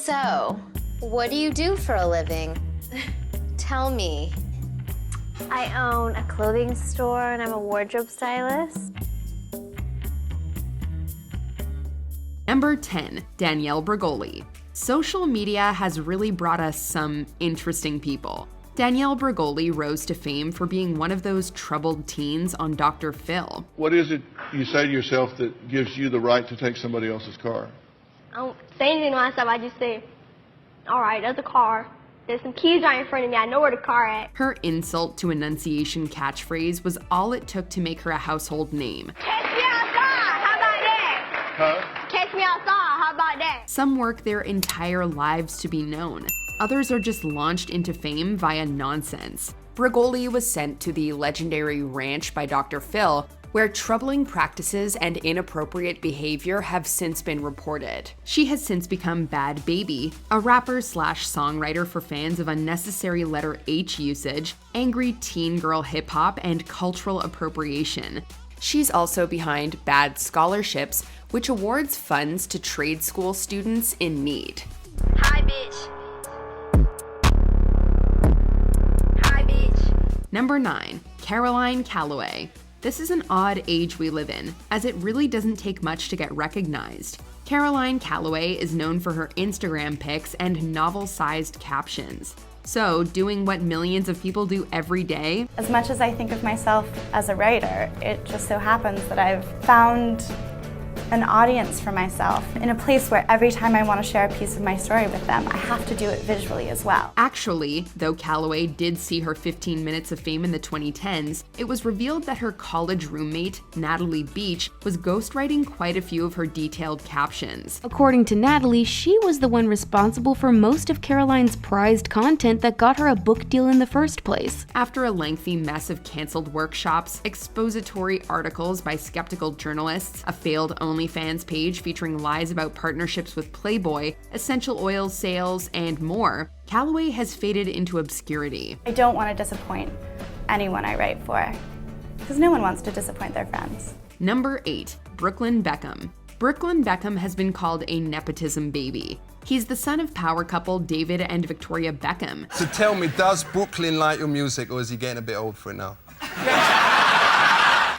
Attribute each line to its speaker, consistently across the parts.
Speaker 1: So, what do you do for a living? Tell me.
Speaker 2: I own a clothing store and I'm a wardrobe stylist.
Speaker 3: Number 10, Danielle Bregoli. Social media has really brought us some interesting people. Danielle Bregoli rose to fame for being one of those troubled teens on Dr. Phil.
Speaker 4: What is it you say to yourself that gives you the right to take somebody else's car?
Speaker 5: I don't say anything to myself. I just say, all right, there's a car. There's some keys right in front of me. I know where the car at.
Speaker 3: Her insult to enunciation catchphrase was all it took to make her a household name.
Speaker 5: Catch me outside. How about that?
Speaker 4: Huh?
Speaker 5: Catch me outside. How about that?
Speaker 3: Some work their entire lives to be known. Others are just launched into fame via nonsense. Bregoli was sent to the legendary ranch by Dr. Phil, where troubling practices and inappropriate behavior have since been reported. She has since become Bad Baby, a rapper/songwriter for fans of unnecessary letter H usage, angry teen girl hip-hop, and cultural appropriation. She's also behind Bad Scholarships, which awards funds to trade school students in need.
Speaker 5: Hi, bitch. Hi, bitch.
Speaker 3: Number 9, Caroline Calloway. This is an odd age we live in, as it really doesn't take much to get recognized. Caroline Calloway is known for her Instagram pics and novel-sized captions. So, doing what millions of people do every day?
Speaker 6: As much as I think of myself as a writer, it just so happens that I've found an audience for myself in a place where every time I want to share a piece of my story with them, I have to do it visually as well.
Speaker 3: Actually, though Calloway did see her 15 minutes of fame in the 2010s, it was revealed that her college roommate, Natalie Beach, was ghostwriting quite a few of her detailed captions.
Speaker 7: According to Natalie, she was the one responsible for most of Caroline's prized content that got her a book deal in the first place.
Speaker 3: After a lengthy mess of canceled workshops, expository articles by skeptical journalists, a failed OnlyFans page featuring lies about partnerships with Playboy, essential oil sales, and more, Calloway has faded into obscurity.
Speaker 6: I don't want to disappoint anyone I write for, because no one wants to disappoint their friends.
Speaker 3: Number 8, Brooklyn Beckham. Brooklyn Beckham has been called a nepotism baby. He's the son of power couple David and Victoria Beckham.
Speaker 8: So tell me, does Brooklyn like your music, or is he getting a bit old for it now?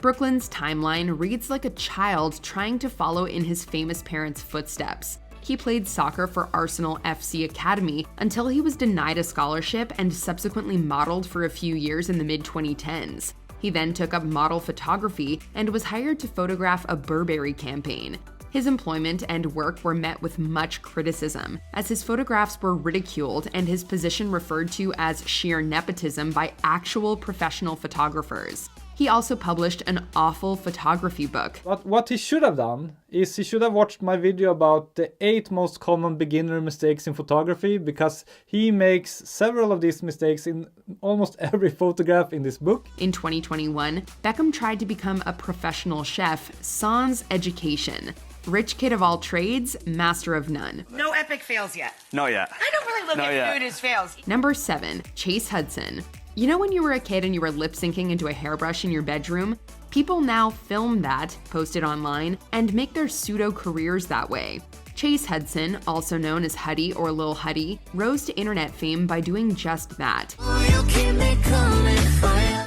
Speaker 3: Brooklyn's timeline reads like a child trying to follow in his famous parents' footsteps. He played soccer for Arsenal FC Academy until he was denied a scholarship and subsequently modeled for a few years in the mid-2010s. He then took up model photography and was hired to photograph a Burberry campaign. His employment and work were met with much criticism, as his photographs were ridiculed and his position referred to as sheer nepotism by actual professional photographers. He also published an awful photography book.
Speaker 9: What he should have done is he should have watched my video about the 8 most common beginner mistakes in photography, because he makes several of these mistakes in almost every photograph in this book.
Speaker 3: In 2021, Beckham tried to become a professional chef sans education. Rich kid of all trades, master of none.
Speaker 10: No epic fails yet.
Speaker 11: Not yet.
Speaker 10: I don't really look at food as fails.
Speaker 3: Number 7, Chase Hudson. You know when you were a kid and you were lip syncing into a hairbrush in your bedroom? People now film that, post it online, and make their pseudo careers that way. Chase Hudson, also known as Huddy or Lil Huddy, rose to internet fame by doing just that.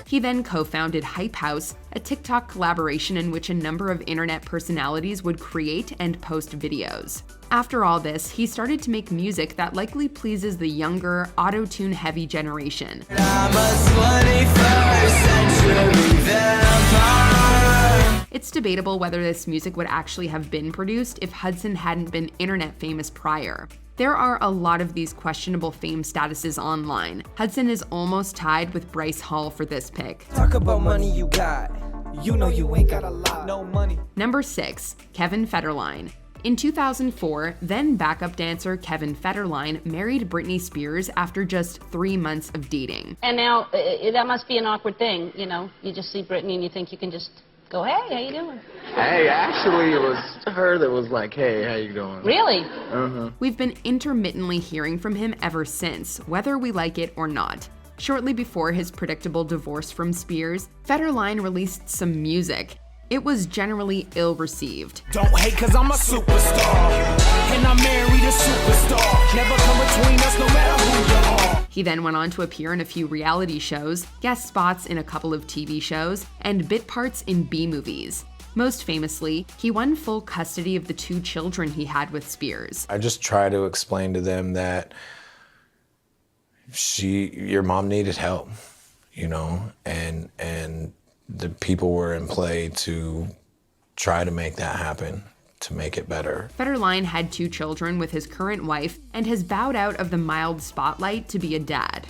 Speaker 3: He then co-founded Hype House, a TikTok collaboration in which a number of internet personalities would create and post videos. After all this, he started to make music that likely pleases the younger, auto-tune heavy generation. It's debatable whether this music would actually have been produced if Hudson hadn't been internet famous prior. There are a lot of these questionable fame statuses online. Hudson is almost tied with Bryce Hall for this pick.
Speaker 12: Talk about money you got. You know you ain't got a lot. No money.
Speaker 3: Number 6, Kevin Federline. In 2004, then backup dancer Kevin Federline married Britney Spears after just 3 months of dating.
Speaker 13: And now, that must be an awkward thing, you know? You just see Britney and you think you can just go, hey, how you doing?
Speaker 14: Hey, actually, it was her that was like, hey, how you doing?
Speaker 13: Really?
Speaker 3: We've been intermittently hearing from him ever since, whether we like it or not. Shortly before his predictable divorce from Spears, Federline released some music. It was generally ill-received.
Speaker 12: Don't hate 'cause I'm a superstar, and I married a superstar.
Speaker 3: He then went on to appear in a few reality shows, guest spots in a couple of TV shows, and bit parts in B-movies. Most famously, he won full custody of the 2 children he had with Spears.
Speaker 11: I just try to explain to them that your mom needed help, you know, and the people were in play to try to make that happen, to make it better.
Speaker 3: Federline had 2 children with his current wife and has bowed out of the mild spotlight to be a dad.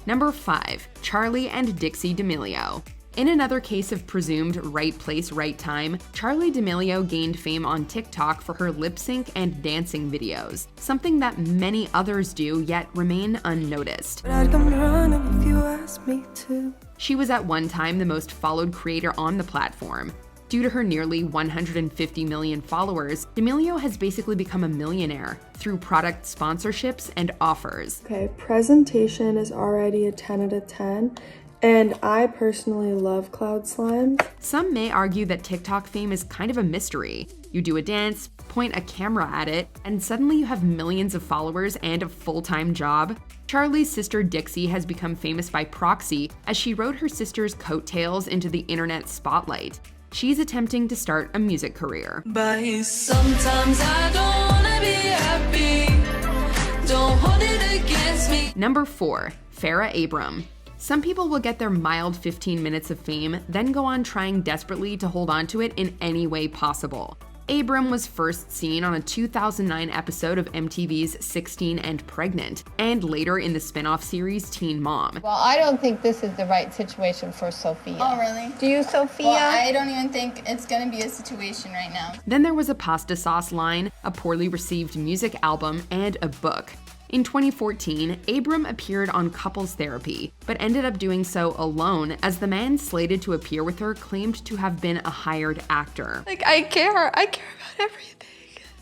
Speaker 3: Number 5, Charli and Dixie D'Amelio. In another case of presumed right place, right time, Charli D'Amelio gained fame on TikTok for her lip sync and dancing videos, something that many others do yet remain unnoticed.
Speaker 12: I'd come running if you asked me to.
Speaker 3: She was at one time the most followed creator on the platform. Due to her nearly 150 million followers, D'Amelio has basically become a millionaire through product sponsorships and offers.
Speaker 15: Okay, presentation is already a 10 out of 10. And I personally love cloud slimes.
Speaker 3: Some may argue that TikTok fame is kind of a mystery. You do a dance, point a camera at it, and suddenly you have millions of followers and a full-time job. Charli's sister Dixie has become famous by proxy as she rode her sister's coattails into the internet spotlight. She's attempting to start a music career.
Speaker 12: But sometimes I don't wanna be happy. Don't hold it against me.
Speaker 3: Number 4, Farrah Abram. Some people will get their mild 15 minutes of fame, then go on trying desperately to hold on to it in any way possible. Abram was first seen on a 2009 episode of MTV's 16 and Pregnant, and later in the spin-off series Teen Mom.
Speaker 16: Well, I don't think this is the right situation for Sophia.
Speaker 17: Oh, really?
Speaker 16: Do you, Sophia?
Speaker 17: Well, I don't even think it's gonna be a situation right now.
Speaker 3: Then there was a pasta sauce line, a poorly received music album, and a book. In 2014, Abram appeared on Couples Therapy, but ended up doing so alone as the man slated to appear with her claimed to have been a hired actor.
Speaker 16: Like, I care about everything.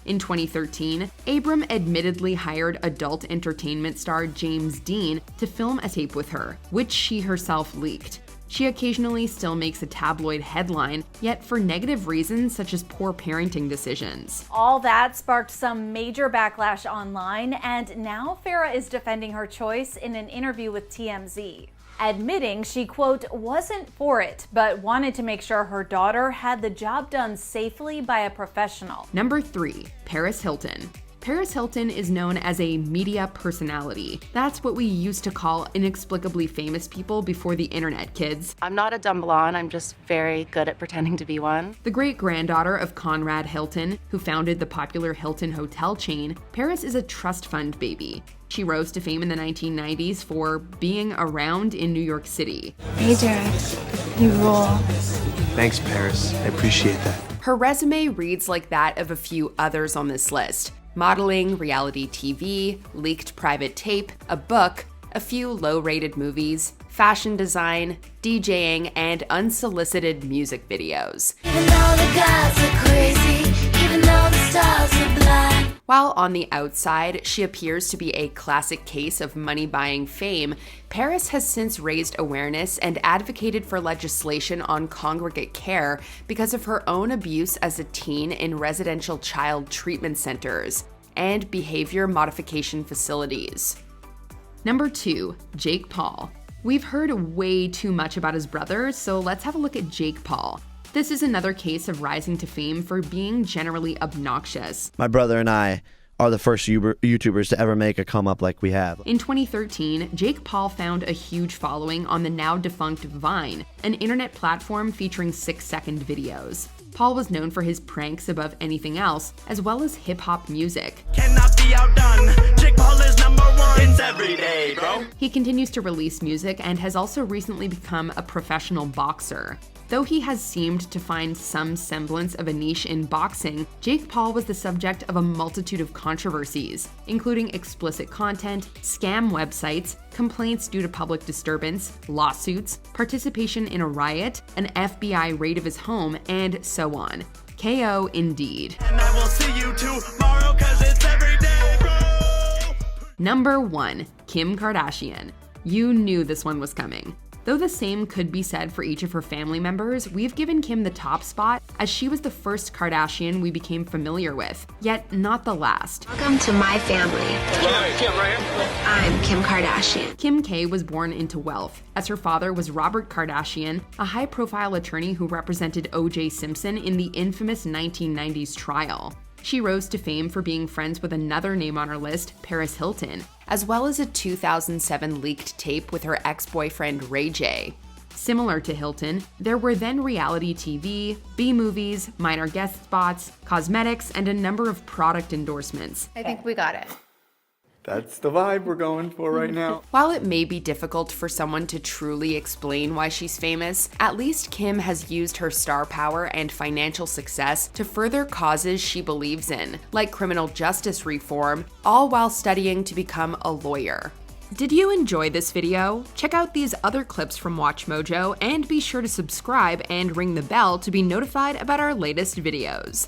Speaker 3: In 2013, Abram admittedly hired adult entertainment star James Dean to film a tape with her, which she herself leaked. She occasionally still makes a tabloid headline, yet for negative reasons such as poor parenting decisions.
Speaker 18: All that sparked some major backlash online, and now Farrah is defending her choice in an interview with TMZ, admitting she, quote, wasn't for it, but wanted to make sure her daughter had the job done safely by a professional.
Speaker 3: Number 3, Paris Hilton. Paris Hilton is known as a media personality. That's what we used to call inexplicably famous people before the internet, kids.
Speaker 19: I'm not a dumb blonde, I'm just very good at pretending to be one.
Speaker 3: The great-granddaughter of Conrad Hilton, who founded the popular Hilton hotel chain, Paris is a trust fund baby. She rose to fame in the 1990s for being around in New York City.
Speaker 6: Hey, Derek. You rule.
Speaker 20: Thanks, Paris. I appreciate that.
Speaker 3: Her resume reads like that of a few others on this list. Modeling, reality TV, leaked private tape, a book, a few low-rated movies, fashion design, DJing, and unsolicited music videos.
Speaker 12: Even though the gods are crazy, even though the stars are blind.
Speaker 3: While on the outside, she appears to be a classic case of money-buying fame, Paris has since raised awareness and advocated for legislation on congregate care because of her own abuse as a teen in residential child treatment centers and behavior modification facilities. Number 2, Jake Paul. We've heard way too much about his brother, so let's have a look at Jake Paul. This is another case of rising to fame for being generally obnoxious.
Speaker 21: My brother and I are the first YouTubers to ever make a come up like we have.
Speaker 3: In 2013, Jake Paul found a huge following on the now defunct Vine, an internet platform featuring 6-second videos. Paul was known for his pranks above anything else, as well as hip-hop music.
Speaker 22: Cannot be outdone. Jake Paul is number 1. It's every day, bro.
Speaker 3: He continues to release music and has also recently become a professional boxer. Though he has seemed to find some semblance of a niche in boxing, Jake Paul was the subject of a multitude of controversies, including explicit content, scam websites, complaints due to public disturbance, lawsuits, participation in a riot, an FBI raid of his home, and so on. KO indeed.
Speaker 22: And I will see you tomorrow 'cause it's every day, bro.
Speaker 3: Number 1, Kim Kardashian. You knew this one was coming. Though the same could be said for each of her family members, we've given Kim the top spot as she was the first Kardashian we became familiar with, yet not the last.
Speaker 1: Welcome to my family. I'm Kim Kardashian.
Speaker 3: Kim K was born into wealth, as her father was Robert Kardashian, a high-profile attorney who represented O.J. Simpson in the infamous 1990s trial. She rose to fame for being friends with another name on her list, Paris Hilton, as well as a 2007 leaked tape with her ex-boyfriend Ray J. Similar to Hilton, there were then reality TV, B-movies, minor guest spots, cosmetics, and a number of product endorsements.
Speaker 2: I think we got it.
Speaker 23: That's the vibe we're going for right now.
Speaker 3: While it may be difficult for someone to truly explain why she's famous, at least Kim has used her star power and financial success to further causes she believes in, like criminal justice reform, all while studying to become a lawyer. Did you enjoy this video? Check out these other clips from WatchMojo and be sure to subscribe and ring the bell to be notified about our latest videos.